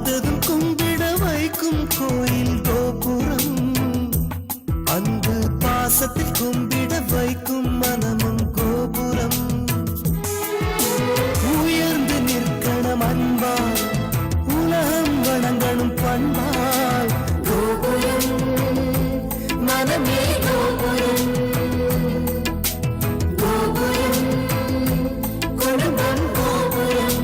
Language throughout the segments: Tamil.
பார்த்ததும் கும்பிட வைக்கும் கோயில் கோபுரம், அன்பு பாசத்தில் கும்பிட வைக்கும் மனமும் கோபுரம். உயர்ந்து நிற்கணும் அன்பால், உலகம் வணங்கணும் பண்பால். கோபுரம் மனமே கோபுரம், கோபுரம் குடும்பம் கோபுரம்.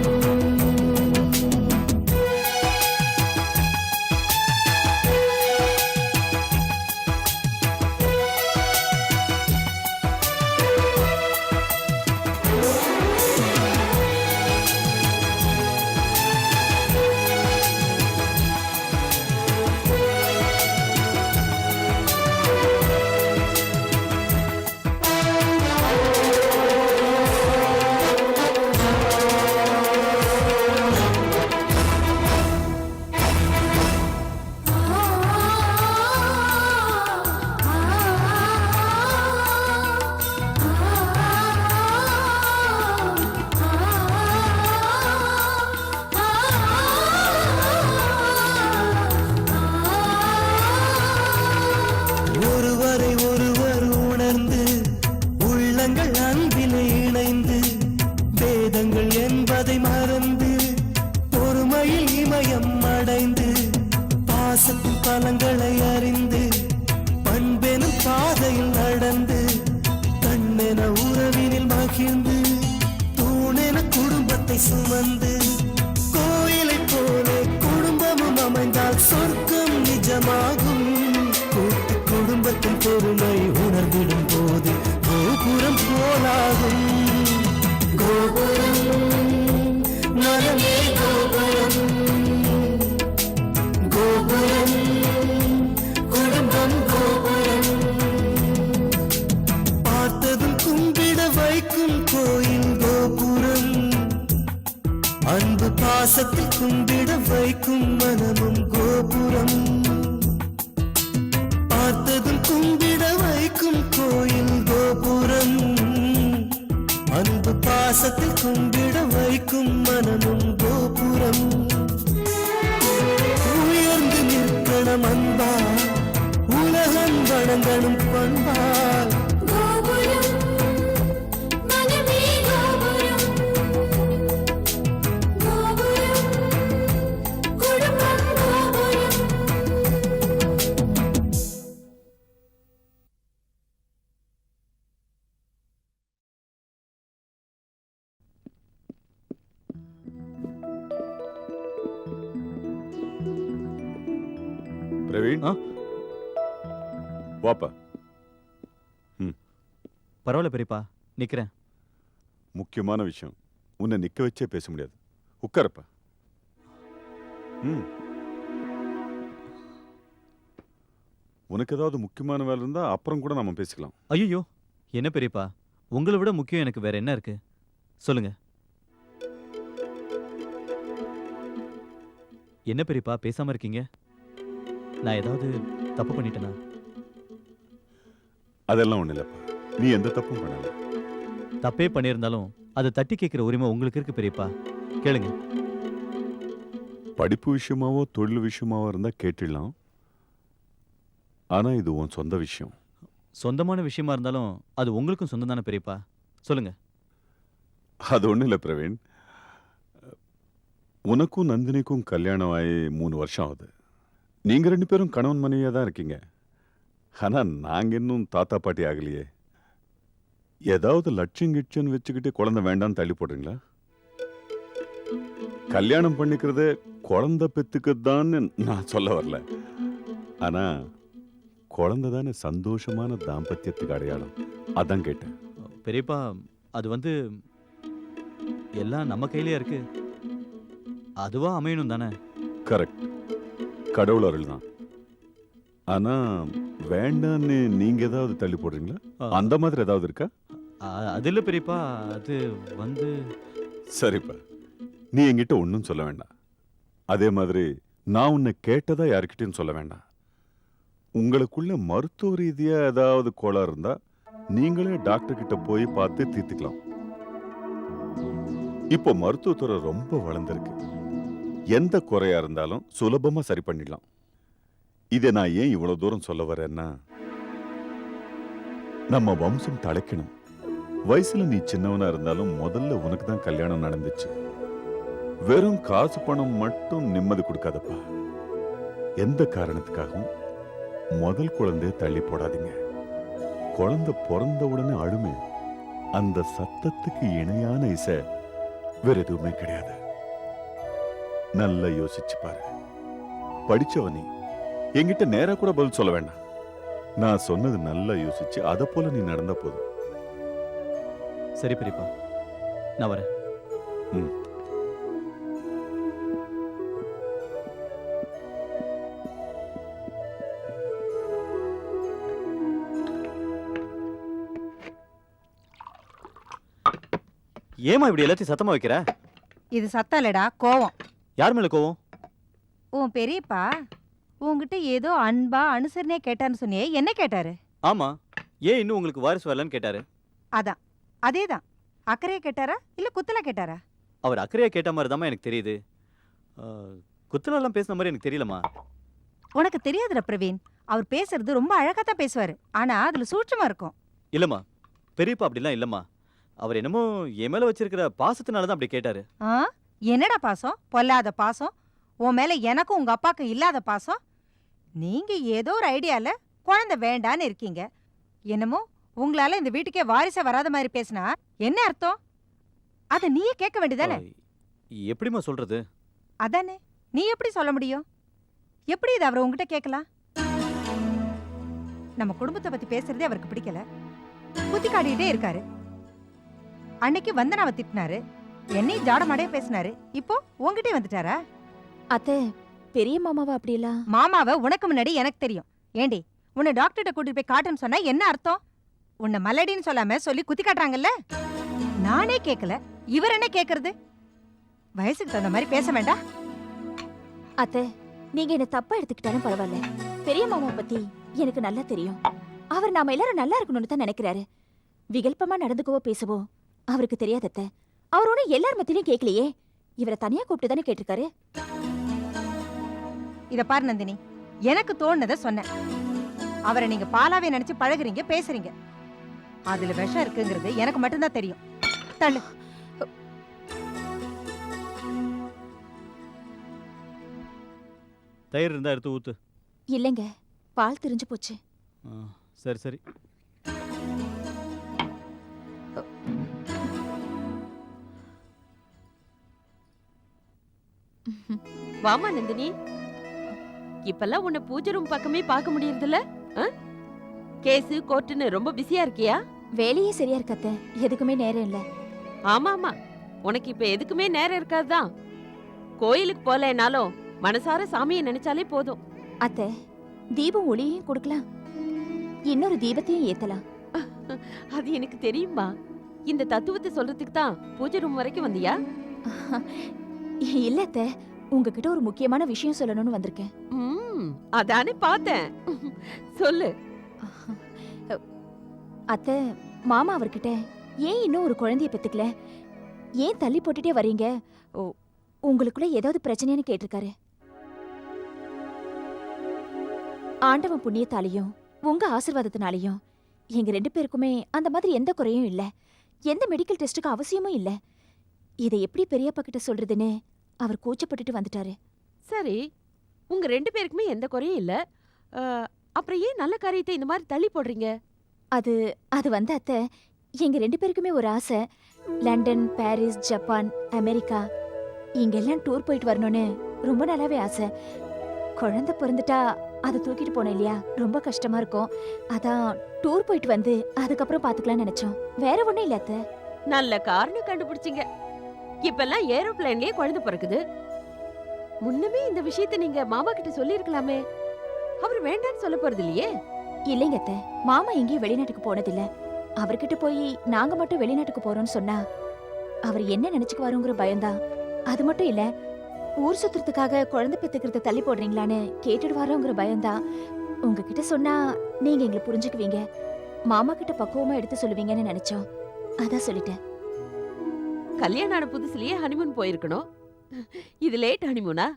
ஒருவரை ஒருவர் உணர்ந்து உள்ளங்கள் அன்பில் இணைந்து, வேதங்கள் என்பதை மறந்து பொறுமையில் இமயம் அடைந்து, பாசத்தின் பலங்களை அறிந்து பண்பெனும் பாதையில் நடந்து, கண்ணென உறவினில் மகிழ்ந்து தூணென குடும்பத்தை சுமந்து, கோயிலை போலே குடும்பமும் அமைந்தால் சொர்க்கம் நிஜமாகும். கூட்டு குடும்பத்தின் பொறுமை உணர்ந்திடும் போது கோபுரம் போலாகும். கோபுரம் மனமே கோபுரம், கோபுரம் குடும்பம் கோபுரம். பார்த்ததும் கும்பிட வைக்கும் கோயில் கோபுரம், அன்பு பாசத்தில் கும்பிட வைக்கும் மனமும் கோபுரம். பார்த்ததும் கும்பிட வைக்கும் கோயில் கோபுரம், அன்பு பாசத்தில் கும்பிட வைக்கும் மனமும் கோபுரம். உயர்ந்து நிற்கணும் அன்பால், உலகம் வணங்கணும் பண்பால். கோபுரம் மனமே கோபுரம், கோபுரம் குடும்பம் கோபுரம். பிரவீன், வாப்பா. பரவாயில்ல பெரியப்பா, நிக்கிறேன். முக்கியமான விஷயம், உன்னை நிக்க வச்சே பேச முடியாது. உட்காரப்பா. உனக்கு ஏதாவது முக்கியமான வேலை இருந்தா அப்புறம் கூட நாம பேசிக்கலாம். ஐயோ, என்ன பெரியப்பா, உங்களை விட முக்கியம் எனக்கு வேற என்ன இருக்கு சொல்லுங்க. என்ன பெரியப்பா பேசாம இருக்கீங்க? நான் ஏதாவது தப்பு பண்ணிட்டேனா? அதெல்லாம் ஒண்ணு இல்லப்பா, நீ எந்த தப்பும் பண்ணல. தப்பே பண்ணியிருந்தாலும் அதை தட்டி கேட்கிற உரிமை உங்களுக்கு இருக்கு பெரியப்பா, கேளுங்க. படிப்பு விஷயமாவோ தொழில் விஷயமாவோ இருந்தா கேட்டுடலாம். ஆனா இது உன் சொந்த விஷயம். சொந்தமான விஷயமா இருந்தாலும் அது உங்களுக்கும் சொந்தம் தானே பெரியப்பா, சொல்லுங்க. அது ஒண்ணு இல்ல பிரவீன், உனக்கும் நந்தினிக்கும் கல்யாணம் ஆகி 3 வருஷம் ஆகுது. நீங்க 2 பேரும் கணவன் மனைவியா தான் இருக்கீங்க. ஆனா நாங்க இன்னும் தாத்தா பாட்டி ஆகலையே. ஏதாவது லட்சியம் கிட்சன் வச்சுக்கிட்டு குழந்தை வேண்டான்னு தள்ளி போடுறீங்களா? கல்யாணம் பண்ணிக்கிறதே குழந்தை பெத்துக்குதான்னு நான் சொல்ல வரல. ஆனா குழந்தை தானே சந்தோஷமான தாம்பத்தியத்துக்கு அடையாளம், அதான் கேட்டேன். பெரியப்பா அது எல்லாம் நம்ம கையிலே இருக்கு, அதுவா அமையணும் தானே? கரெக்ட், கடவுள் அருள் தான். ஆனா வேண்டான்னு நீங்க ஏதாவது தள்ளி போடுறீங்களா? அந்த மாதிரி ஏதாவது இருக்கா? அது இல்ல பெரியப்பா, அது சரிப்பா, நீ என்கிட்ட ஒன்னும் சொல்ல வேண்டாம். அதே மாதிரி நான் உன்னை கேட்டதா யாருக்கிட்டையும் சொல்ல வேண்டாம். உங்களுக்குள்ள மருத்துவ ரீதியா ஏதாவது கோளாறு இருந்தா நீங்களே டாக்டர் கிட்ட போய் பார்த்து தீர்த்துக்கலாம். இப்போ மருத்துவத்துறை ரொம்ப வளர்ந்திருக்கு. எந்த குறையா இருந்தாலும் சுலபமா சரி பண்ணிடலாம். இதை நான் ஏன் இவ்வளவு தூரம் சொல்ல வரேன்னா, நம்ம வம்சம் தழைக்கணும். வயசுல நீ சின்னவனா இருந்தாலும் முதல்ல உனக்கு தான் கல்யாணம் நடந்துச்சு. வெறும் காசு பணம் மட்டும் நிம்மதி கொடுக்காதப்பா. எந்த காரணத்துக்காகவும் முதல் குழந்தைய தள்ளி போடாதீங்க. குழந்தை பிறந்த உடனே அழுமே, அந்த சத்தத்துக்கு இணையான இசை வேற எதுவுமே கிடையாது. நல்லா யோசிச்சு பாரு. படிச்சவனி என்கிட்ட நேரா கூட பதில் சொல்ல வேண்டாம். நான் சொன்னது நல்லா யோசிச்சு அதை போல நீ நடந்த போதும். சரி பெரியப்பா, நான் வரேன். ம். ஏமா இப்படி எல்லாத்தையும் சத்தமா வைக்கிற? இது சத்தம் இல்லடா, கோவம். யார் மேல கோவம்? உன் பெரியப்பா உன்கிட்ட ஏதோ அன்பா அனுசரணையா கேட்டான்னு சொன்னியே, என்ன கேட்டாரு? ஆமா, ஏன் இன்னும் உங்களுக்கு வாரிசு வரலன்னு கேட்டாரு. அதான், அதேதான். அக்கறையா கேட்டாரா இல்ல குத்தலா கேட்டாரா? அவர் அக்கறையா கேட்ட மாதிரி தாம்மா எனக்கு தெரியுது. குத்தலெல்லாம் பேசின மாதிரி எனக்கு தெரியலம்மா. உனக்கு தெரியாதுடா பிரவீன். அவர் பேசுறது ரொம்ப அழகா தான் பேசுவாரு, ஆனா அதுல சூட்சமா இருக்கும். இல்லம்மா, பெரியப்பா அப்படிலாம் இல்லம்மா. அவர் என்னமோ என் மேல வச்சிருக்கிற பாசத்தினால தான் அப்படி கேட்டாரு. ஆ, என்னடா பாசம்? பொல்லாத பாசம். உன் மேல எனக்கும் உங்க அப்பாக்கு இல்லாத பாசம். நீங்க ஏதோ ஒரு ஐடியால குழந்தை வேண்டான்னு இருக்கீங்க. என்னமோ உங்களால இந்த வீட்டுக்கே வாரிசே வராத மாதிரி பேசினா என்ன அர்த்தம்? அத நீயே கேட்க வேண்டியதானே? எப்படிம்மா சொல்றது? அதானே, நீ எப்படி சொல்ல முடியும்? எப்படி இது அவர் உங்ககிட்ட கேட்கலாம்? நம்ம குடும்பத்தை பத்தி பேசுறதே அவருக்கு பிடிக்கல, குத்தி காட்டிட்டே இருக்காரு. அன்னைக்கு வந்தனாவை திட்டினாரு, என்னையும் ஜாடமாடே பேசினாரு. இப்போ உங்ககிட்டே வந்துட்டாரா? அத்தை, பெரிய மாமாவா அப்படிலாம்? மாமாவை உனக்கு முன்னாடி எனக்கு தெரியும். ஏண்டி, உன்னை டாக்டர்கிட்ட கூட்டிட்டு போய் காட்டுன்னு சொன்னா என்ன அர்த்தம்? உன்னை மல்லடின்னு சொல்லாம சொல்லி குத்தி காட்டுறாங்கல்ல. நானே கேட்கல, இவர் என்ன கேக்குறது? வயசுக்கு தகுந்த மாதிரி பேச வேண்டாம். அத்தை, நீங்க என்ன தப்பா எடுத்துக்கிட்டாலும் பரவாயில்ல. பெரிய மாமா பத்தி எனக்கு நல்லா தெரியும். அவர் நாம எல்லாரும் நல்லா இருக்கணும்னு தான் நினைக்கிறாரு. விகல்பமா நடந்துக்கவோ பேசவோ அவருக்கு தெரியாது அத்தை. அவரோட எல்லார் மத்தியிலும் கேட்கலையே, இவரை தனியா கூப்பிட்டு தானே கேட்டிருக்காரு. இத பாரு நந்தினி, எனக்கு தோணுனதை சொன்னேன். அவரை நீங்க பாலாவே நினைச்சு பழகுறீங்க, பேசுறீங்க. அதுல விஷம் இருக்குங்கிறது எனக்கு மட்டும்தான் தெரியும். தள்ளு. தயிர் இருந்தா எடுத்து ஊத்து. இல்லைங்க, பால் திரிஞ்சு போச்சு. சரி சரி. வாமா நந்தினி, இப்பெல்லாம் உன்னை பூஜை ரூம் பக்கமே பார்க்க முடியறதில்ல. கேஸ் கோர்ட்டுன்னு ரொம்ப பிஸியா இருக்கியா? வேலையே சரியா இருக்கு அத்தை, எதுக்குமே நேரம் இல்ல. ஆமா ஆமா, உனக்கு இப்ப எதுக்குமே நேரம் இருக்காதுதான். கோயிலுக்கு போலனாலும் மனசார சாமியை நினைச்சாலே போதும். அத்தை, தீபம் ஒளியையும் கொடுக்கலாம், இன்னொரு தீபத்தையும் ஏத்தலாம். அது எனக்கு தெரியுமா. இந்த தத்துவத்தை சொல்றதுக்கு தான் பூஜை ரூம் வரைக்கும் வந்தியா? இல்ல அத்தை, உங்ககிட்ட ஒரு முக்கியமான விஷயம் சொல்லணும்னு வந்திருக்கேன். அதானே பார்த்தேன். சொல்லு. அத்தை, மாமா அவர்கிட்ட ஏன் இன்னும் ஒரு குழந்தைய பெத்துக்கல, ஏன் தள்ளி போட்டுட்டே வரீங்க, உங்களுக்குள்ள ஏதாவது பிரச்சனைன்னு கேட்டிருக்காரு. ஆண்டவன் புண்ணியத்தாலையும் உங்க ஆசீர்வாதத்தினாலையும் எங்க 2 பேருக்குமே அந்த மாதிரி எந்த குறையும் இல்ல, எந்த மெடிக்கல் டெஸ்ட்டுக்கு அவசியமும் இல்ல. இதை எப்படி பெரியப்பா கிட்ட சொல்றதுன்னு அவர் கூச்சப்பட்டுட்டு வந்துட்டாரு. சரி, உங்க 2 பேருக்குமே எந்த குறையும் இல்ல, அப்புறம் ஏன் நல்ல காரியத்தை இந்த மாதிரி தள்ளி போடுறீங்க? அது வந்து அத்தை, எங்க 2 பேருக்குமே ஒரு ஆசை. லண்டன், பாரிஸ், ஜப்பான், அமெரிக்கா இங்கெல்லாம் டூர் போயிட்டு வரணும்னு ரொம்ப நல்லாவே ஆசை. குழந்தை பிறந்துட்டா அதை தூக்கிட்டு போனோம் இல்லையா, ரொம்ப கஷ்டமா இருக்கும். அதான் டூர் போயிட்டு வந்து அதுக்கப்புறம் பாத்துக்கலாம்னு நினைச்சோம், வேற ஒண்ணும் இல்ல அத்தை. நல்ல காரணம் கண்டுபிடிச்சிங்க. இப்பெல்லாம் ஏரோப்ளேன்லயே குழந்தை பிறக்குது. முன்னமே இந்த விஷயத்தை நீங்க மாமா கிட்ட சொல்லி இருக்கலாமே. அவர் வேண்டான்னு சொல்ல போறது இல்லையே. இல்லைங்க அத்தை, மாமா எங்கேயும் வெளிநாட்டுக்கு போனதில்ல. அவர்கிட்ட போய் நாங்க மட்டும் வெளிநாட்டுக்கு போறோம்னு சொன்னா அவர் என்ன நினைச்சுக்குவாருங்கிற பயம்தான். அது மட்டும் இல்ல, ஊர் சுத்துறதுக்காக குழந்தை பெத்துக்கிறத தள்ளி போடுறீங்களான்னு கேட்டுடுவாரோங்கிற பயம்தான். உங்ககிட்ட சொன்னா நீங்க எங்களை புரிஞ்சுக்குவீங்க, மாமா கிட்ட பக்குவமா எடுத்து சொல்லுவீங்கன்னு நினைச்சோம், அதான் சொல்லிட்டேன். கல்யாணம் ஆன புதுசுலயே ஹனிமூன் போயிருக்கணும். இது லேட் ஹனிமூனா?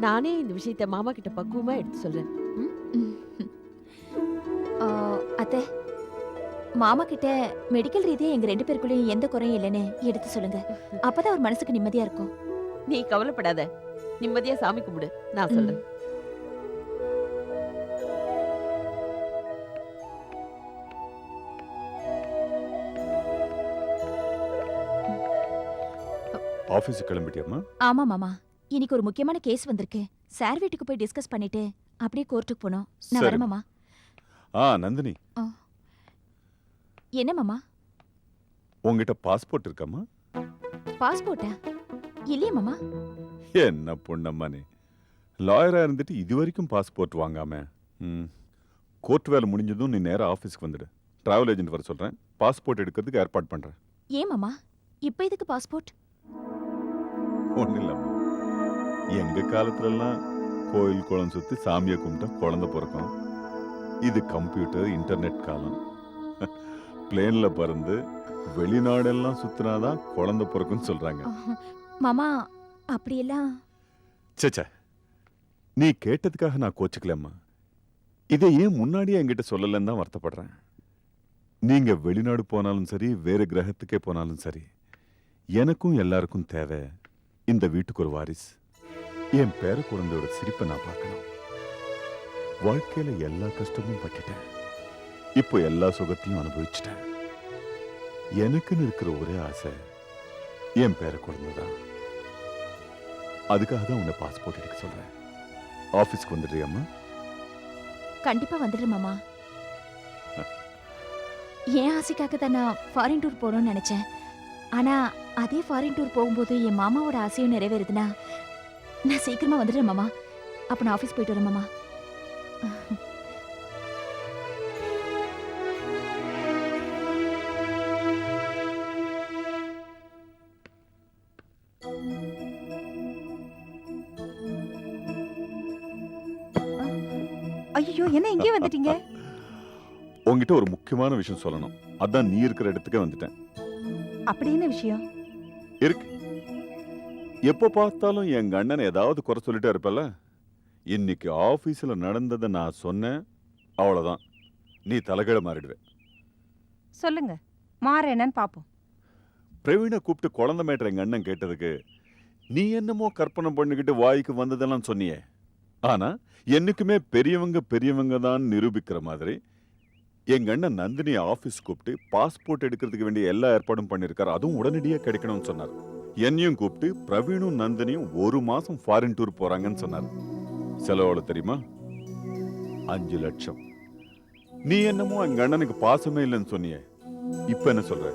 நானே இந்த விஷயத்த மாமா கிட்ட பக்குவமா எடுத்து சொல்றேன். ஆ, அத்தை, மாமா கிட்ட மெடிக்கல் ரீதியா எங்க 2 பேருக்குள்ளயும் எந்த குறையும் இல்லைன்னு எடுத்து சொல்லுங்க. அப்பதான் அவர் மனசுக்கு நிம்மதியா இருக்கும். நீ கவலைப்படாத, நிம்மதியா சாமி கும்பிடு, நான் சொல்றேன். ஆபீஸ் கிளம்பிட்டியாம்மா? ஆமா மாமா, இன்னைக்கு ஒரு முக்கியமான கேஸ் வந்திருக்கு. சார் வீட்டுக்கு போய் டிஸ்கஸ் பண்ணிட்டு அப்படியே கோர்ட்டுக்கு போனோம். நான் சரி. வரேன் மாமா. நந்தினி, என்ன மாமா? உங்ககிட்ட பாஸ்போர்ட் இருக்காம்மா? பாஸ்போர்ட்டா? இல்லையே மாமா. என்ன பொண்ணம்மா நீ, லாயரா இருந்துட்டு இது வரைக்கும் பாஸ்போர்ட் வாங்காம. கோர்ட் வேலை முடிஞ்சதும் நீ நேரா ஆபீஸ்க்கு வந்துடு. டிராவல் ஏஜென்ட் வர சொல்றேன், பாஸ்போர்ட் எடுக்கிறதுக்கு ஏற்பாடு பண்றேன். ஏன் மாமா, இப்ப எதுக்கு பாஸ்போர்ட்? ஒன்றும் இல்லம்மா, எங்க காலத்துலலாம் கோயில் குளம் சுத்தி சாமியை கும்பிட்டா குழந்தை பிறக்கும். இது கம்ப்யூட்டர் இன்டர்நெட் காலம். பிளேன்ல பறந்து வெளிநாடெல்லாம் சுத்தினாதான் குழந்தை பிறக்கும்னு சொல்றாங்க. மாமா, அப்படியெல்லாம் சேச்சே, நீ கேட்டதுக்காக நான் கோச்சுக்கலம்மா. இதை ஏன் முன்னாடியே என்கிட்ட சொல்லலன்னு தான் வருத்தப்படுறேன். நீங்க வெளிநாடு போனாலும் சரி, வேறு கிரகத்துக்கே போனாலும் சரி, எனக்கும் எல்லாருக்கும் தேவை இந்த வீட்டுக்கு ஒரு வாரிசு. என் பேர குழந்தையோட சிரிப்பை நான் பார்க்கணும். வாழ்க்கையில எல்லா கஷ்டமும் பட்டுட்டேன், இப்போ எல்லா சுகத்தையும் அனுபவிச்சுட்டேன். எனக்குன்னு இருக்கிற ஒரே ஆசை என் பேர குழந்தை தான். அதுக்காக தான் உன்னை பாஸ்போர்ட் எடுக்க சொல்றேன். ஆபீஸ்க்கு வந்துடுறியம்மா? கண்டிப்பா வந்துடுறேன் மாமா. என் ஆசைக்காக தான் நான் ஃபாரின் டூர் போகணும்னு நினைச்சேன். ஆனா அதே ஃபாரின் டூர் போகும்போது என் மாமாவோட ஆசையும் நிறைவேறுதுன்னா நான் சீக்கிரமா வந்துடுறேன் மாமா. அப்ப நான் ஆபீஸ் போயிட்டு வரேன் மாமா. ஐயோ, என்ன இங்கே வந்துட்டீங்க? உங்ககிட்ட ஒரு முக்கியமான விஷயம் சொல்லணும். அதான் நீ இருக்கிற இடத்துக்கே வந்துட்டேன். அப்படி என்ன விஷயம்? இருக்கு. எப்போ பார்த்தாலும் எங்க அண்ணனை ஏதாவது குறை சொல்லிட்டே இருப்பல. இன்னைக்கு ஆபீஸ்ல நடந்ததை நான் சொன்னேன், அவ்வளவுதான், நீ தலைகீழ மாறிடுவே. சொல்லுங்க, மாற என்னன்னு பாப்போம். பிரவீனை கூப்பிட்டு குழந்தை மேட்டர் எங்க அண்ணன் கேட்டதுக்கு நீ என்னமோ கற்பனை பண்ணிக்கிட்டு வாய்க்கு வந்ததெல்லாம் சொன்னியே. ஆனா என்னைக்குமே பெரியவங்க பெரியவங்க தான் நிரூபிக்கிற மாதிரி எங்க அண்ணன் நந்தினி ஆபீஸ் கூப்பிட்டு பாஸ்போர்ட் எடுக்கிறதுக்கு வேண்டிய எல்லா ஏற்பாடும் பண்ணிருக்காரு. அதுவும் உடனடியா கிடைக்கணும்னு சொன்னார். என்னையும் கூப்பிட்டு பிரவீனும் நந்தினியும் 1 மாசம் ஃபாரின் டூர் போறாங்கன்னு சொன்னார். செலவோட தெரியுமா? 5 லட்சம். நீ என்னமோ எங்க அண்ணனுக்கு பாசமே இல்லைன்னு சொன்னியே, இப்ப என்ன சொல்ற?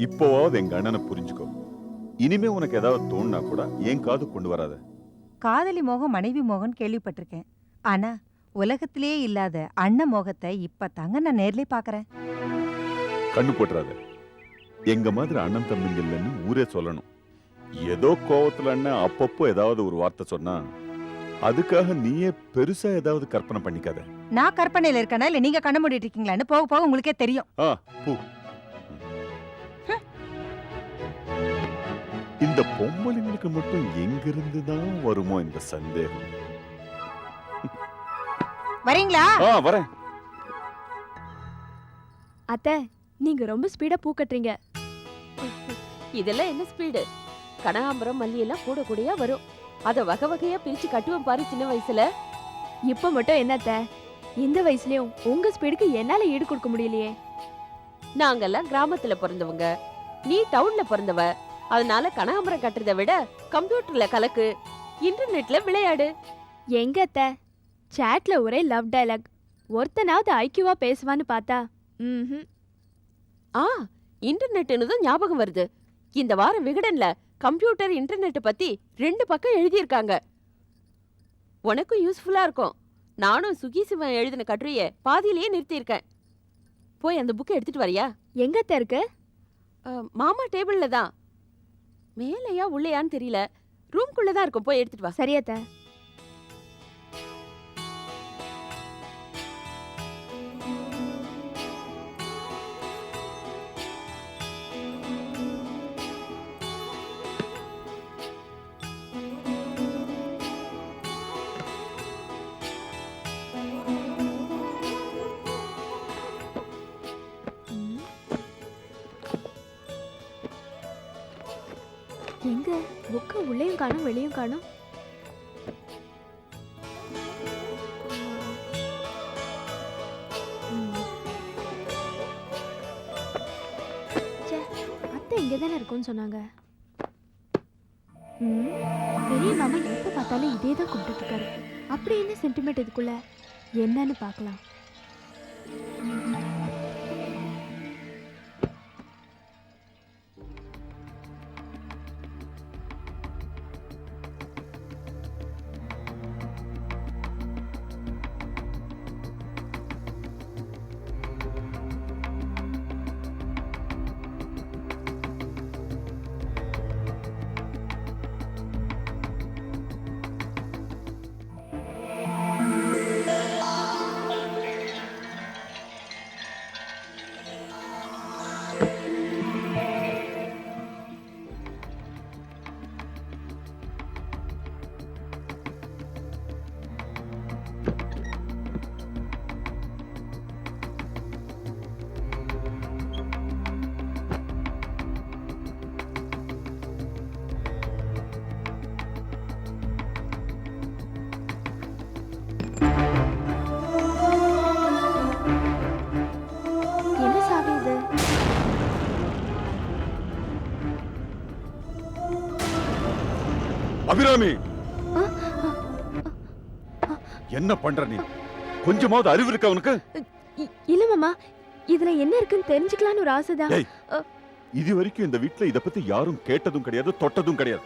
இப்போவாவது எங்க அண்ணனை புரிஞ்சுக்கோ. இனிமே உனக்கு ஏதாவது தோணுனா கூட என் காது கொண்டு வராத. காதலி மோகம் மனைவி மோகன் கேள்விப்பட்டிருக்கேன். ஆனா உலகத்திலேயே இல்லாத அண்ணன் மோகத்தை இப்ப தாங்க நான் நேர்லயே பாக்குறேன். கண்ணு போட்டுறாத. எங்க மாதிரி அண்ணன் தம்பிங்க இல்லைன்னு ஊரே சொல்லணும். ஏதோ கோவத்துல அண்ணன் அப்பப்போ ஏதாவது ஒரு வார்த்தை சொன்னா அதுக்காக நீயே பெருசா ஏதாவது கற்பனை பண்ணிக்காத. நான் கற்பனையில இருக்கேனா இல்ல நீங்க கண்ண மூடிட்டு இருக்கீங்களான்னு போக போக உங்களுக்கே தெரியும். பூ, இந்த பொம்பளைங்களுக்கு மட்டும் எங்கிருந்து தான் வருமோ இந்த சந்தேகம்? வரீங்களா? வரேன். அத்தை, நீங்க ரொம்ப ஸ்பீடா பூ கட்டுறீங்க. இதெல்லாம் என்ன ஸ்பீடு? கனகாம்பரம் மல்லி எல்லாம் கூட கூடயா வரும். அத வகை வகையா பிரிச்சு கட்டுவேன் பாரு சின்ன வயசுல. இப்ப மட்டும் என்ன அத்தை, இந்த வயசுலயும் உங்க ஸ்பீடுக்கு என்னால ஈடு கொடுக்க முடியலையே. நாங்கெல்லாம் கிராமத்துல பிறந்தவங்க, நீ டவுன்ல பிறந்தவ. அதனால கனகாம்பரம் கட்டுறதை விட கம்ப்யூட்டர்ல கலக்கு, இன்டர்நெட்ல விளையாடு. எங்க அத்தை, சாட்ல ஒரே லவ் டயலாக். ஒருத்தனாவது ஐக்கியவா பேசுவான்னு பார்த்தா இன்டர்நெட்னு தான் ஞாபகம் வருது. இந்த வாரம் விகடன்ல கம்ப்யூட்டர் இன்டர்நெட் பத்தி 2 பக்கம் எழுதியிருக்காங்க. உனக்கும் யூஸ்ஃபுல்லா இருக்கும். நானும் சுகி சிவன் எழுதின கட்டுரைய பாதியிலேயே நிறுத்தியிருக்கேன். போய் அந்த புக்கை எடுத்துட்டு வரியா? எங்க அத்தை இருக்கு? மாமா டேபிள்ல தான். மேலையா உள்ளையான்னு தெரியல, ரூம்குள்ளதான் இருக்கும். போய் எடுத்துட்டு வா. சரி அத்தை. எங்க புக்க உள்ளேயும் காணும் வெளியும் காணும். அத்தை இங்கே தானே இருக்கும்னு சொன்னாங்க. பெரிய மாமா எப்போ பார்த்தாலும் இதே தான் கும்பிட்டு இருக்காரு. அப்படி என்ன சென்டிமெண்ட் இதுக்குள்ள என்னன்னு பார்க்கலாம். என்ன சாவி இது? அபிராமி, என்ன பண்ற நீ? கொஞ்சமாவது அறிவு இருக்கா உனக்கு? இல்ல மாமா, இதுல என்ன இருக்குன்னு தெரிஞ்சுக்கலான்னு ஒரு ஆசைதான். ஏய், இது வரைக்கும் இந்த வீட்ல இத பத்தி யாரும் கேட்டதும் கிடையாது, தொட்டதும் கிடையாது.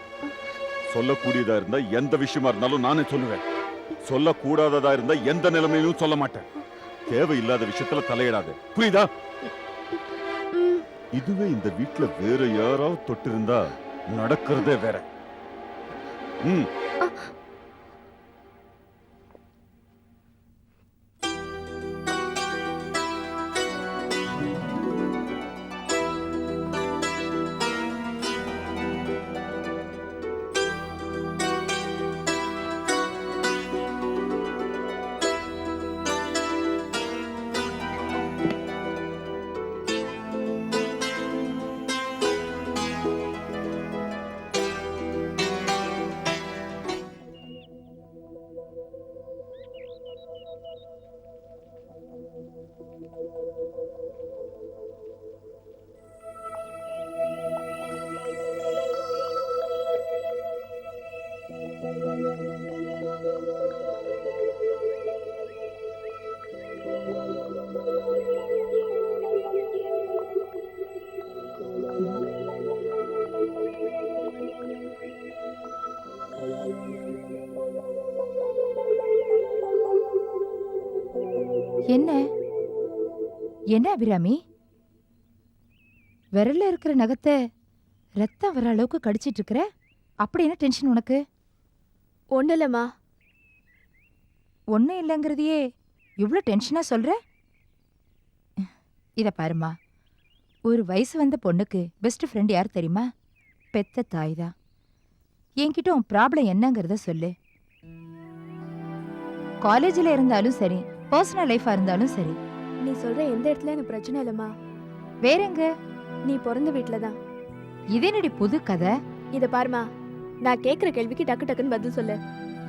சொல்லக்கூடியதா இருந்தா எந்த விஷயமா இருந்தாலும் நானே சொல்லுவேன். சொல்லக்கூடாததா இருந்தா எந்த நிலைமையிலும் சொல்ல மாட்டேன். தேவையில்லாத விஷயத்துல தலையிடாத, புரியுதா? இதுவே இந்த வீட்ல வேற யாராவது தொட்டு இருந்தா நடக்கிறதே வேற. என்ன என்ன அபிராமி, விரல்ல இருக்கிற நகத்தை ரத்தம் வர அளவுக்கு கடிச்சிட்டு இருக்கிற? அப்படி என்ன டென்ஷன் உனக்கு? ஒண்ணு இல்லம்மா. ஒன்னும் இல்லைங்கிறதையே இவ்வளோ டென்ஷனா சொல்ற? இத பாருமா, ஒரு வயசு வந்த பொண்ணுக்கு பெஸ்ட் ஃப்ரெண்ட் யார் தெரியுமா? பெத்த தாய் தான். என்கிட்ட உன் ப்ராப்ளம் என்னங்கிறத சொல்லு. காலேஜில் இருந்தாலும் சரி, பர்சனல் லைஃபா இருந்தாலும் சரி. நீ சொல்ற எந்த இடத்துல எனக்கு பிரச்சனை இல்லம்மா. வேறெங்க? நீ பிறந்த வீட்ல தான். இது என்னடி புது கதை? இத பாருமா, நான் கேக்குற கேள்விக்கு டக்கு டக்குன்னு பதில் சொல்லு.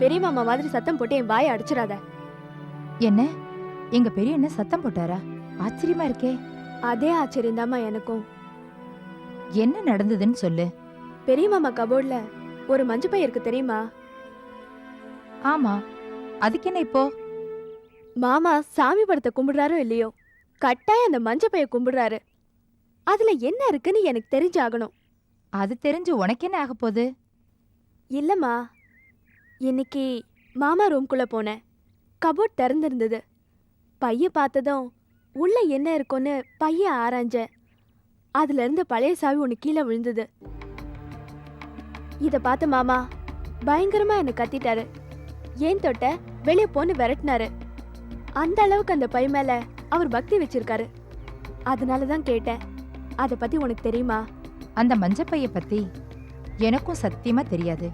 பெரிய மாமா மாதிரி சத்தம் போட்டு என் வாயை அடிச்சிடாத. என்ன, எங்க பெரிய என்ன சத்தம் போட்டாரா? ஆச்சரியமா இருக்கே. அதே ஆச்சரியம்தாம்மா எனக்கும். என்ன நடந்ததுன்னு சொல்லு. பெரிய மாமா கபோர்ட்ல ஒரு மஞ்சு பை இருக்கு தெரியுமா? ஆமா, அதுக்கு என்ன இப்போ? மாமா சாமி படத்தை கும்பிடுறாரோ இல்லையோ, கட்டாயம் அந்த மஞ்ச பைய கும்பிடுறாரு. அதுல என்ன இருக்குன்னு எனக்கு தெரிஞ்சாகணும். அது தெரிஞ்சு உனக்கு என்ன ஆக போகுது? இல்லம்மா, இன்னைக்கு மாமா ரூம்குள்ள போனேன். கபோர்ட் திறந்திருந்தது. பைய பார்த்ததும் உள்ள என்ன இருக்குன்னு பைய ஆராய்ஞ்சேன். அதுல இருந்து பழைய சாவி ஒன்று கீழே விழுந்தது. இத பார்த்த மாமா பயங்கரமா என்ன கத்திட்டாரு. ஏன் தொட்ட, வெளியே போன்னு விரட்டினாரு. அந்த அளவுக்கு அந்த பை மேல அவர் பக்தி வச்சிருக்காரு. அதனாலதான் கேட்டேன், அத பத்தி உனக்கு தெரியுமா? அந்த மஞ்சப்பைய பத்தி எனக்கும் சத்தியமா தெரியாது.